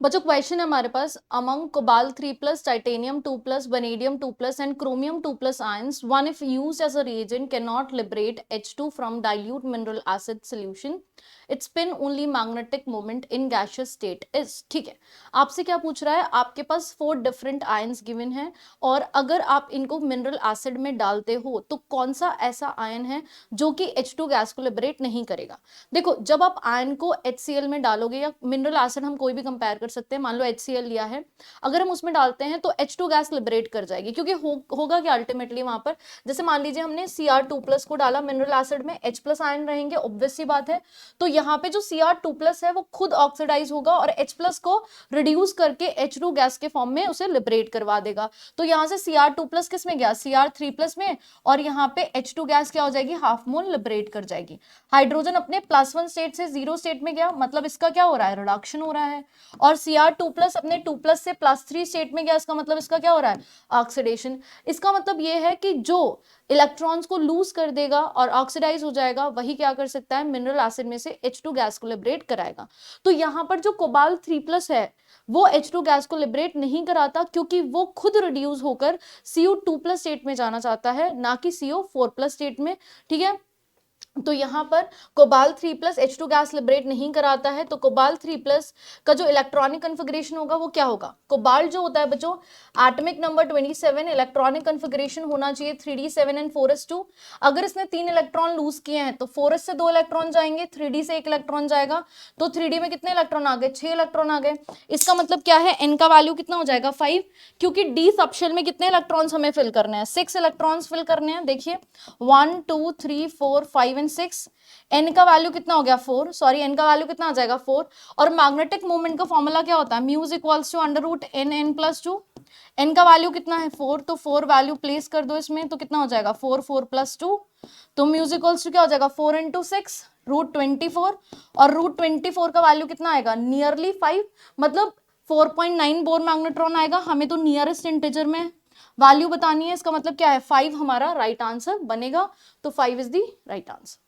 बच्चों क्वेश्चन है हमारे पास, among cobalt 3+, titanium 2+, vanadium 2+ and chromium 2+ ions, one if used as a reagent cannot liberate H2 from dilute mineral acid solution. Its spin only magnetic moment in gaseous state is। ठीक है, आपसे क्या पूछ रहा है, आपके पास 4 डिफरेंट आयंस गिवन है और अगर आप इनको मिनरल एसिड में डालते हो तो कौन सा ऐसा आयन है जो कि H2 गैस को लिबरेट नहीं करेगा। देखो, जब आप आयन को HCl में डालोगे या मिनरल एसिड हम कोई भी कंपेयर कर सकते हैं, मान लो HCl लिया है, अगर हम उसमें डालते हैं तो H2 गैस लिबरेट कर जाएगी, क्योंकि होगा क्या अल्टीमेटली वहां पर, जैसे मान लीजिए हमने Cr2+ को डाला मिनरल एसिड में, H+ आयन रहेंगे, ऑब्वियस सी बात है। तो यहाँ पे जो Cr2+ है वो खुद ऑक्सीडाइज होगा और H+ को रिड्यूस करके H2 गैस के फॉर्म में उसे लिबरेट करवा देगा। तो यहाँ से Cr2+ किस में गया, Cr3+ में, और यहाँ पे H2 गैस क्या हो जाएगी, हाफ मोल लिबरेट कर जाएगी। हाइड्रोजन अपने +1 स्टेट से 0 स्टेट में गया, मतलब इसका क्या हो रहा है, रिडक्शन हो रहा है। और Cr2+ अपने 2+ से +3 स्टेट में गया, इसका मतलब इसका क्या हो रहा है, ऑक्सीडेशन। इसका मतलब ये है कि जो इलेक्ट्रॉन्स को लूज कर देगा और ऑक्सीडाइज हो जाएगा, वही क्या कर सकता है, मिनरल एसिड में से H2 गैस को लिबरेट कराएगा। तो यहाँ पर जो कोबाल्ट 3+ है वो H2 गैस को लिबरेट नहीं कराता, क्योंकि वो खुद रिड्यूस होकर CO2+ स्टेट में जाना चाहता है, ना कि CO4+ स्टेट में। ठीक है, तो यहाँ पर कोबाल्ट 3+ H2 गैस लिबरेट नहीं कराता है। तो कोबाल्ट 3+ का जो इलेक्ट्रॉनिक कन्फिगरेशन होगा वो क्या होगा, कोबाल्ट जो होता है बच्चों, एटॉमिक नंबर 27, इलेक्ट्रॉनिक कन्फिगरेशन होना चाहिए 3d7 एंड 4s2। अगर इसने 3 इलेक्ट्रॉन लूज किए हैं तो 4s से 2 इलेक्ट्रॉन जाएंगे, 3d से 1 इलेक्ट्रॉन जाएगा, तो 3d में कितने इलेक्ट्रॉन आ गए, 6 इलेक्ट्रॉन आ गए। इसका मतलब क्या है, n का वैल्यू कितना हो जाएगा, 5, क्योंकि d सबशेल में कितने इलेक्ट्रॉन्स हमें फिल करने हैं, 6 इलेक्ट्रॉन्स फिल करने हैं। देखिए 1 2 3 4 5 एंड 6, n का वैल्यू कितना हो गया 4, सॉरी n का वैल्यू कितना आ जाएगा 4। और मैग्नेटिक मोमेंट का फॉर्मूला क्या होता है, म्यूज इक्वल्स टू √n+2, n का वैल्यू कितना है 4, तो 4 वैल्यू प्लेस कर दो इसमें, तो कितना हो जाएगा 4 4 + 2, तो म्यूज इक्वल्स टू क्या हो जाएगा 4 × 6 √24, और √24 का वैल्यू कितना आएगा, नियरली 5, मतलब 4.9 बोर मैग्नेट्रॉन आएगा। हमें तो नियरेस्ट इंटीजर में वैल्यू बतानी है, इसका मतलब क्या है 5 हमारा राइट आंसर बनेगा। तो 5 इज द राइट आंसर।